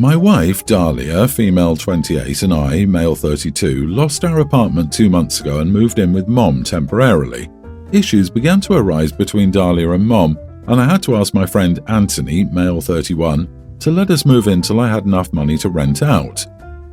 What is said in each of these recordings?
My wife, Dahlia, female 28, and I, male 32, lost our apartment 2 months ago and moved in with Mom temporarily. Issues began to arise between Dahlia and Mom, and I had to ask my friend Anthony, male 31, to let us move in till I had enough money to rent out.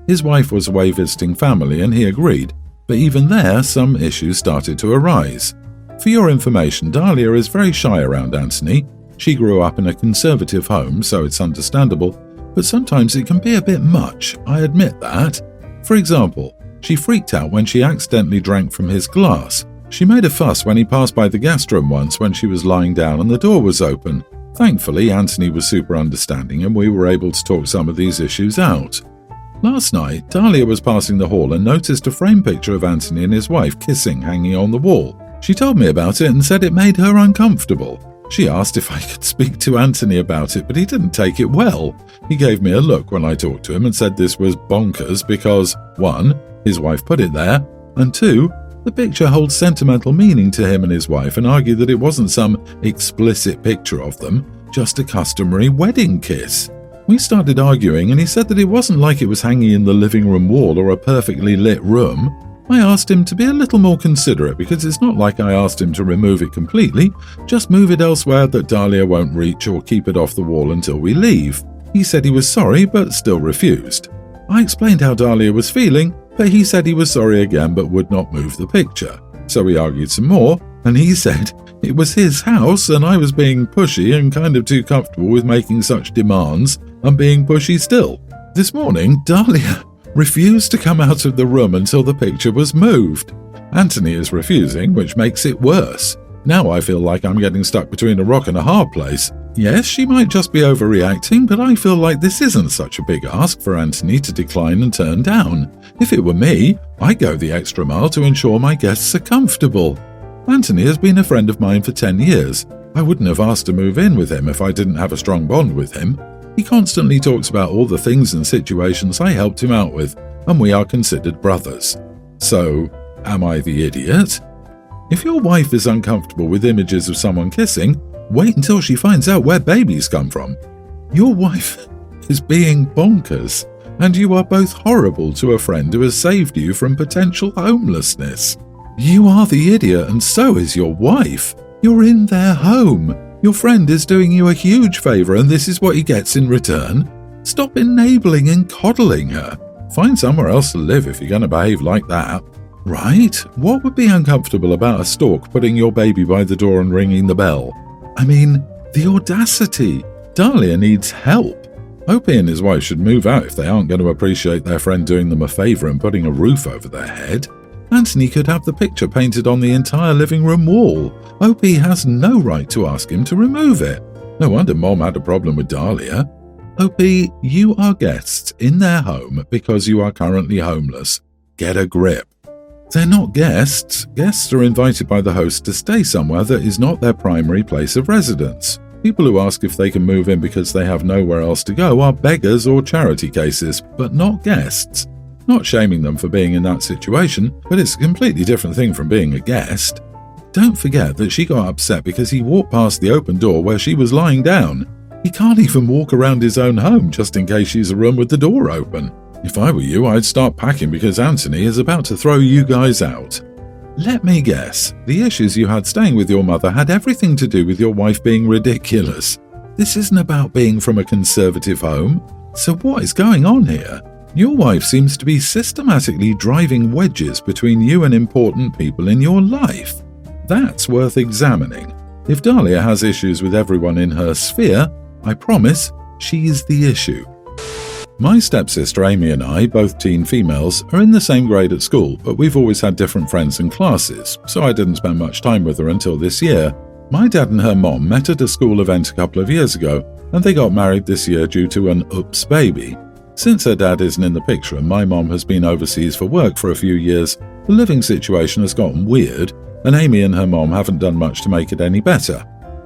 His wife was away visiting family and he agreed, but even there some issues started to arise. For your information, Dahlia is very shy around Anthony. She grew up in a conservative home, so it's understandable, but sometimes it can be a bit much, I admit that. For example, she freaked out when she accidentally drank from his glass. She made a fuss when he passed by the guest room once when she was lying down and the door was open. Thankfully, Anthony was super understanding and we were able to talk some of these issues out. Last night, Dahlia was passing the hall and noticed a framed picture of Anthony and his wife kissing hanging on the wall. She told me about it and said it made her uncomfortable. She asked if I could speak to Anthony about it, but he didn't take it well. He gave me a look when I talked to him and said this was bonkers because, 1, his wife put it there, and 2, the picture holds sentimental meaning to him and his wife, and argued that it wasn't some explicit picture of them, just a customary wedding kiss. We started arguing and he said that it wasn't like it was hanging in the living room wall or a perfectly lit room. I asked him to be a little more considerate because it's not like I asked him to remove it completely, just move it elsewhere that Dahlia won't reach or keep it off the wall until we leave. He said he was sorry but still refused. I explained how Dahlia was feeling, but he said he was sorry again but would not move the picture. So we argued some more, and he said it was his house and I was being pushy and kind of too comfortable with making such demands and being pushy still. This morning, Dahlia refused to come out of the room until the picture was moved. Anthony is refusing, which makes it worse. Now I feel like I'm getting stuck between a rock and a hard place. Yes, she might just be overreacting, but I feel like this isn't such a big ask for Anthony to decline and turn down. If it were me, I'd go the extra mile to ensure my guests are comfortable. Anthony has been a friend of mine for 10 years. I wouldn't have asked to move in with him if I didn't have a strong bond with him. He constantly talks about all the things and situations I helped him out with, and we are considered brothers. So, am I the idiot? If your wife is uncomfortable with images of someone kissing, wait until she finds out where babies come from. Your wife is being bonkers, and you are both horrible to a friend who has saved you from potential homelessness. You are the idiot, and so is your wife. You're in their home. Your friend is doing you a huge favor and this is what he gets in return. Stop enabling and coddling her. Find somewhere else to live if you're going to behave like that. Right? What would be uncomfortable about a stork putting your baby by the door and ringing the bell? I mean, the audacity. Dahlia needs help. Opie and his wife should move out if they aren't going to appreciate their friend doing them a favor and putting a roof over their head. Anthony could have the picture painted on the entire living room wall. Opie has no right to ask him to remove it. No wonder Mom had a problem with Dahlia. Opie, you are guests in their home because you are currently homeless. Get a grip. They're not guests. Guests are invited by the host to stay somewhere that is not their primary place of residence. People who ask if they can move in because they have nowhere else to go are beggars or charity cases, but not guests. Not shaming them for being in that situation, but it's a completely different thing from being a guest. Don't forget that she got upset because he walked past the open door where she was lying down. He can't even walk around his own home just in case she's a room with the door open. If I were you, I'd start packing because Anthony is about to throw you guys out. Let me guess, the issues you had staying with your mother had everything to do with your wife being ridiculous. This isn't about being from a conservative home. So what is going on here? Your wife seems to be systematically driving wedges between you and important people in your life. That's worth examining. If Dahlia has issues with everyone in her sphere, I promise she's the issue. My stepsister Amy and I, both teen females, are in the same grade at school, but we've always had different friends and classes, so I didn't spend much time with her until this year. My dad and her mom met at a school event a couple of years ago, and they got married this year due to an oops baby. Since her dad isn't in the picture and my mom has been overseas for work for a few years, the living situation has gotten weird, and Amy and her mom haven't done much to make it any better.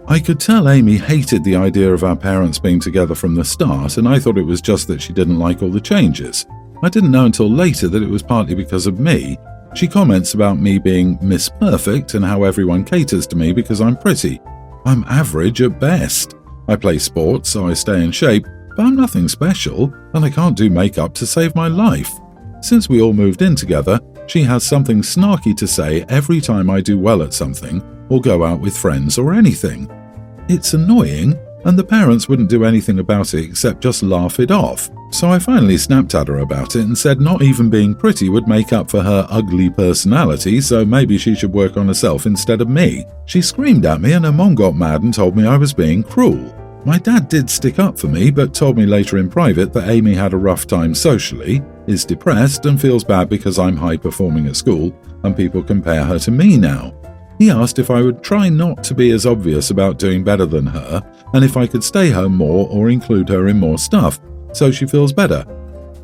I could tell Amy hated the idea of our parents being together from the start, and I thought it was just that she didn't like all the changes. I didn't know until later that it was partly because of me. She comments about me being Miss Perfect and how everyone caters to me because I'm pretty. I'm average at best. I play sports, so I stay in shape, but I'm nothing special, and I can't do makeup to save my life. Since we all moved in together, she has something snarky to say every time I do well at something or go out with friends or anything. It's annoying, and the parents wouldn't do anything about it except just laugh it off. So I finally snapped at her about it and said not even being pretty would make up for her ugly personality, so maybe she should work on herself instead of me. She screamed at me and her mom got mad and told me I was being cruel. My dad did stick up for me, but told me later in private that Amy had a rough time socially, is depressed and feels bad because I'm high performing at school and people compare her to me now. He asked if I would try not to be as obvious about doing better than her and if I could stay home more or include her in more stuff, so she feels better.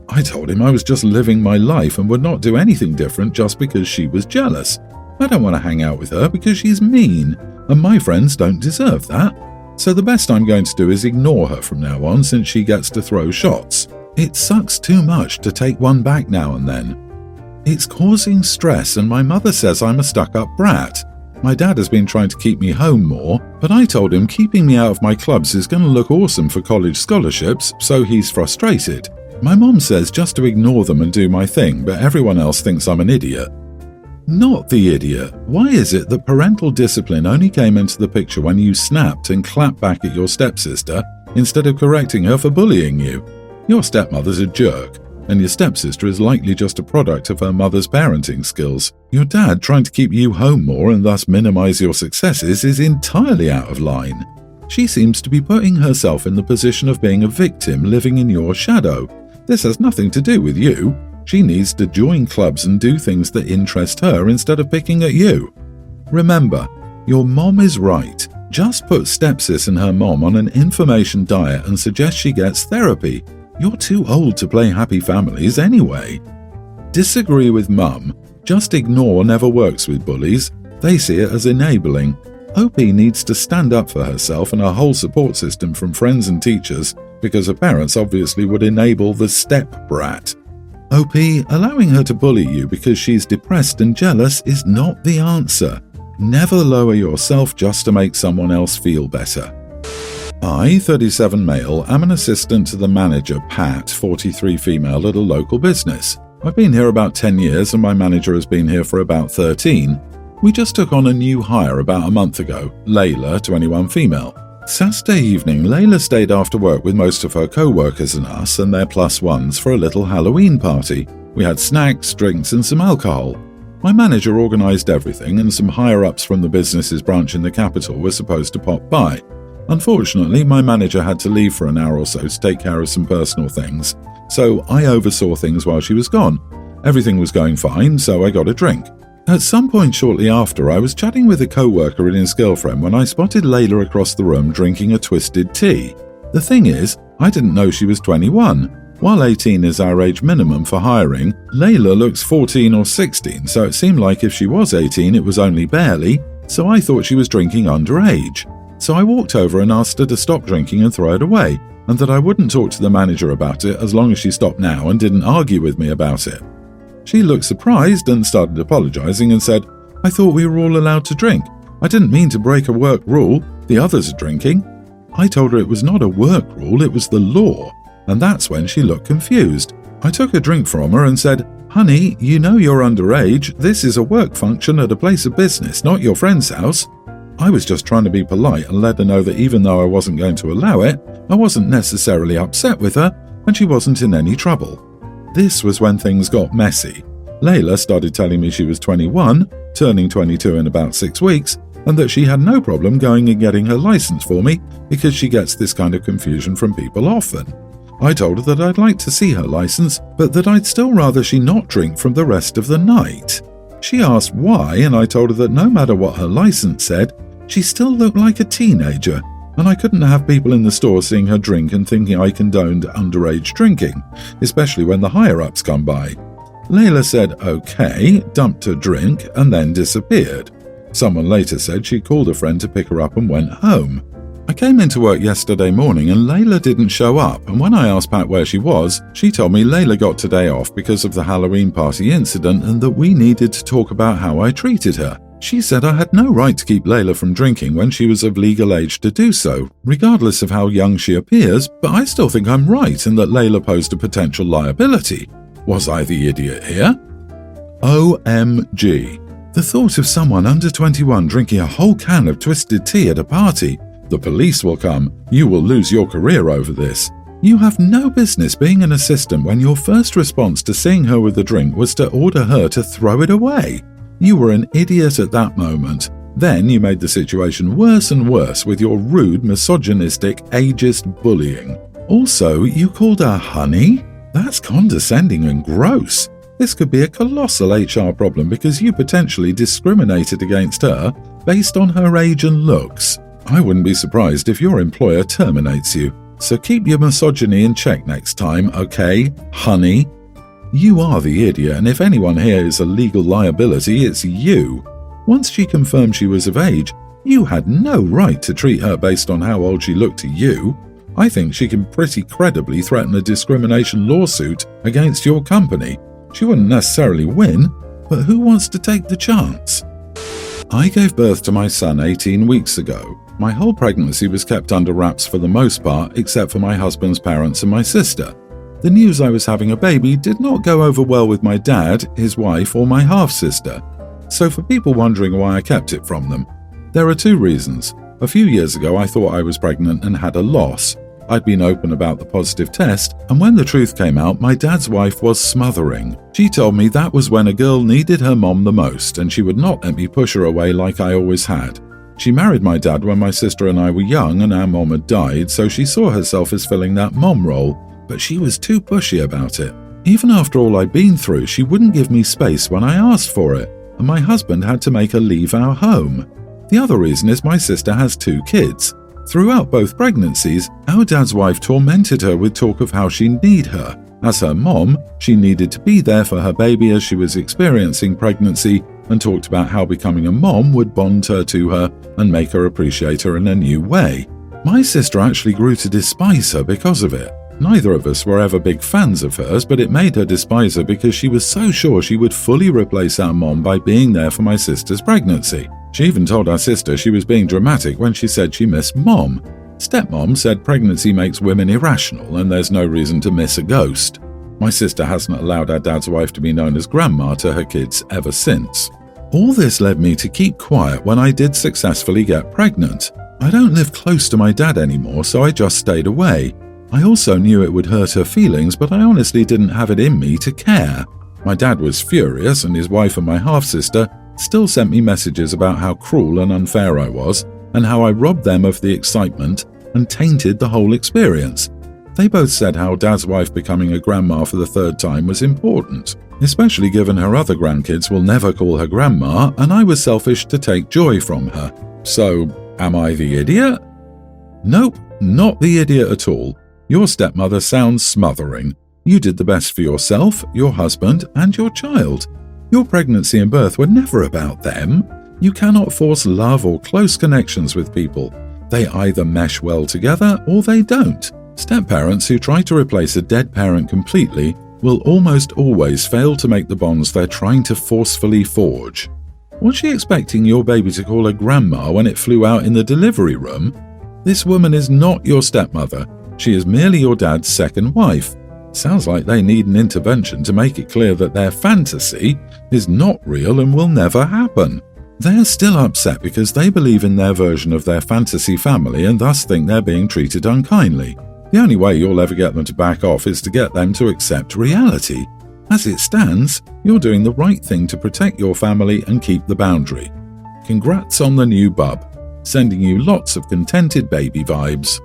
I told him I was just living my life and would not do anything different just because she was jealous. I don't want to hang out with her because she's mean, and my friends don't deserve that. So the best I'm going to do is ignore her from now on since she gets to throw shots. It sucks too much to take one back now and then. It's causing stress and my mother says I'm a stuck-up brat. My dad has been trying to keep me home more, but I told him keeping me out of my clubs is going to look awesome for college scholarships, so he's frustrated. My mom says just to ignore them and do my thing, but everyone else thinks I'm an idiot. Not the idiot. Why is it that parental discipline only came into the picture when you snapped and clapped back at your stepsister instead of correcting her for bullying you? Your stepmother's a jerk, and your stepsister is likely just a product of her mother's parenting skills. Your dad trying to keep you home more and thus minimize your successes is entirely out of line. She seems to be putting herself in the position of being a victim living in your shadow. This has nothing to do with you. She needs to join clubs and do things that interest her instead of picking at you. Remember, your mom is right. Just put stepsis and her mom on an information diet and suggest she gets therapy. You're too old to play happy families anyway. Disagree with mum. Just ignore never works with bullies. They see it as enabling. OP needs to stand up for herself and her whole support system from friends and teachers because her parents obviously would enable the step brat. OP, allowing her to bully you because she's depressed and jealous is not the answer. Never lower yourself just to make someone else feel better. I, 37 male, am an assistant to the manager, Pat, 43 female, at a local business. I've been here about 10 years and my manager has been here for about 13. We just took on a new hire about a month ago, Layla, 21 female. Saturday evening, Layla stayed after work with most of her co-workers and us and their plus ones for a little Halloween party. We had snacks, drinks and some alcohol. My manager organised everything and some higher-ups from the business's branch in the capital were supposed to pop by. Unfortunately, my manager had to leave for an hour or so to take care of some personal things, so I oversaw things while she was gone. Everything was going fine, so I got a drink. At some point shortly after, I was chatting with a co-worker and his girlfriend when I spotted Layla across the room drinking a twisted tea. The thing is, I didn't know she was 21. While 18 is our age minimum for hiring, Layla looks 14 or 16, so it seemed like if she was 18 it was only barely, so I thought she was drinking underage. So I walked over and asked her to stop drinking and throw it away, and that I wouldn't talk to the manager about it as long as she stopped now and didn't argue with me about it. She looked surprised and started apologizing and said, "I thought we were all allowed to drink. I didn't mean to break a work rule. The others are drinking." I told her it was not a work rule, it was the law, and that's when she looked confused. I took a drink from her and said, "Honey, you know you're underage. This is a work function at a place of business, not your friend's house." I was just trying to be polite and let her know that even though I wasn't going to allow it, I wasn't necessarily upset with her, and she wasn't in any trouble. This was when things got messy. Layla started telling me she was 21, turning 22 in about 6 weeks, and that she had no problem going and getting her license for me because she gets this kind of confusion from people often. I told her that I'd like to see her license, but that I'd still rather she not drink from the rest of the night. She asked why, and I told her that no matter what her license said, she still looked like a teenager, and I couldn't have people in the store seeing her drink and thinking I condoned underage drinking, especially when the higher-ups come by. Layla said okay, dumped her drink, and then disappeared. Someone later said she called a friend to pick her up and went home. I came into work yesterday morning and Layla didn't show up, and when I asked Pat where she was, she told me Layla got today off because of the Halloween party incident and that we needed to talk about how I treated her. She said I had no right to keep Layla from drinking when she was of legal age to do so, regardless of how young she appears, but I still think I'm right and that Layla posed a potential liability. Was I the idiot here? OMG. The thought of someone under 21 drinking a whole can of twisted tea at a party. The police will come. You will lose your career over this. You have no business being an assistant when your first response to seeing her with a drink was to order her to throw it away. You were an idiot at that moment. Then you made the situation worse and worse with your rude, misogynistic, ageist bullying. Also, you called her honey? That's condescending and gross. This could be a colossal HR problem because you potentially discriminated against her based on her age and looks. I wouldn't be surprised if your employer terminates you. So keep your misogyny in check next time, okay, honey? You are the idiot, and if anyone here is a legal liability, it's you. Once she confirmed she was of age, you had no right to treat her based on how old she looked to you. I think she can pretty credibly threaten a discrimination lawsuit against your company. She wouldn't necessarily win, but who wants to take the chance? I gave birth to my son 18 weeks ago. My whole pregnancy was kept under wraps for the most part, except for my husband's parents and my sister. The news I was having a baby did not go over well with my dad, his wife, or my half-sister. So for people wondering why I kept it from them, there are two reasons. A few years ago I thought I was pregnant and had a loss. I'd been open about the positive test, and when the truth came out, my dad's wife was smothering. She told me that was when a girl needed her mom the most, and she would not let me push her away like I always had. She married my dad when my sister and I were young and our mom had died, so she saw herself as filling that mom role, but she was too pushy about it. Even after all I'd been through, she wouldn't give me space when I asked for it, and my husband had to make her leave our home. The other reason is my sister has 2 kids. Throughout both pregnancies, our dad's wife tormented her with talk of how she needed her. As her mom, she needed to be there for her baby as she was experiencing pregnancy, and talked about how becoming a mom would bond her to her and make her appreciate her in a new way. My sister actually grew to despise her because of it. Neither of us were ever big fans of hers, but it made her despise her because she was so sure she would fully replace our mom by being there for my sister's pregnancy. She even told our sister she was being dramatic when she said she missed mom. Stepmom said pregnancy makes women irrational and there's no reason to miss a ghost. My sister hasn't allowed our dad's wife to be known as grandma to her kids ever since. All this led me to keep quiet when I did successfully get pregnant. I don't live close to my dad anymore, so I just stayed away. I also knew it would hurt her feelings, but I honestly didn't have it in me to care. My dad was furious, and his wife and my half-sister still sent me messages about how cruel and unfair I was, and how I robbed them of the excitement and tainted the whole experience. They both said how Dad's wife becoming a grandma for the 3rd time was important, especially given her other grandkids will never call her grandma, and I was selfish to take joy from her. So, am I the idiot? Nope, not the idiot at all. Your stepmother sounds smothering. You did the best for yourself, your husband, and your child. Your pregnancy and birth were never about them. You cannot force love or close connections with people. They either mesh well together or they don't. Step-parents who try to replace a dead parent completely will almost always fail to make the bonds they're trying to forcefully forge. Was she expecting your baby to call her grandma when it flew out in the delivery room? This woman is not your stepmother. She is merely your dad's second wife. Sounds like they need an intervention to make it clear that their fantasy is not real and will never happen. They're still upset because they believe in their version of their fantasy family and thus think they're being treated unkindly. The only way you'll ever get them to back off is to get them to accept reality. As it stands, you're doing the right thing to protect your family and keep the boundary. Congrats on the new bub. Sending you lots of contented baby vibes.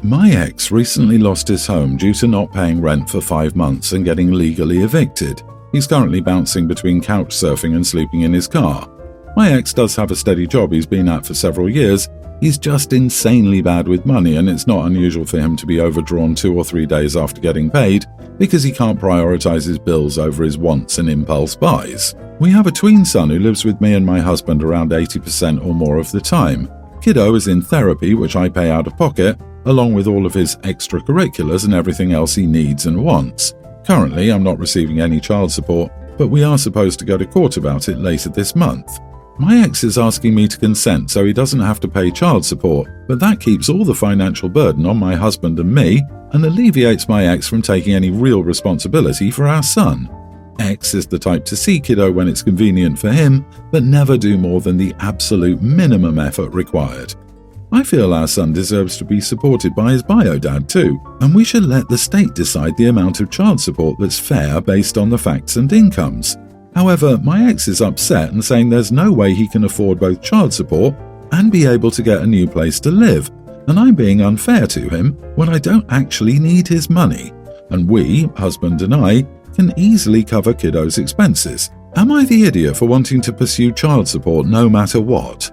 My ex recently lost his home due to not paying rent for 5 months and getting legally evicted. He's currently bouncing between couch surfing and sleeping in his car. My ex does have a steady job he's been at for several years. He's just insanely bad with money, and it's not unusual for him to be overdrawn 2 or 3 days after getting paid because he can't prioritize his bills over his wants and impulse buys. We have a tween son who lives with me and my husband around 80% or more of the time. Kiddo is in therapy, which I pay out of pocket, along with all of his extracurriculars and everything else he needs and wants. Currently, I'm not receiving any child support, but we are supposed to go to court about it later this month. My ex is asking me to consent so he doesn't have to pay child support, but that keeps all the financial burden on my husband and me and alleviates my ex from taking any real responsibility for our son. X is the type to see kiddo when it's convenient for him, but never do more than the absolute minimum effort required. I feel our son deserves to be supported by his bio dad too, and we should let the state decide the amount of child support that's fair based on the facts and incomes. However, my ex is upset and saying there's no way he can afford both child support and be able to get a new place to live, and I'm being unfair to him when I don't actually need his money, and we, husband and I, can easily cover kiddo's expenses. Am I the idiot for wanting to pursue child support no matter what?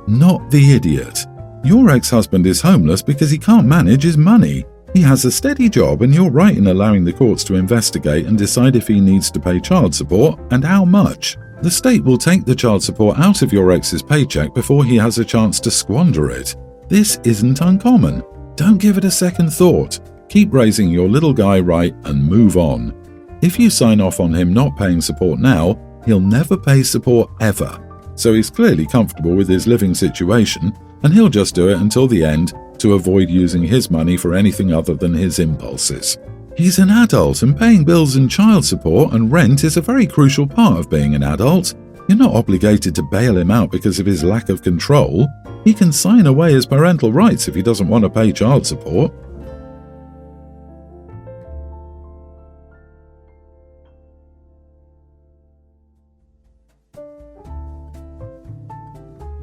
Not the idiot. Your ex-husband is homeless because he can't manage his money. He has a steady job and you're right in allowing the courts to investigate and decide if he needs to pay child support and how much. The state will take the child support out of your ex's paycheck before he has a chance to squander it. This isn't uncommon. Don't give it a second thought. Keep raising your little guy right and move on. If you sign off on him not paying support now, he'll never pay support ever. So he's clearly comfortable with his living situation, and he'll just do it until the end to avoid using his money for anything other than his impulses. He's an adult, and paying bills and child support and rent is a very crucial part of being an adult. You're not obligated to bail him out because of his lack of control. He can sign away his parental rights if he doesn't want to pay child support.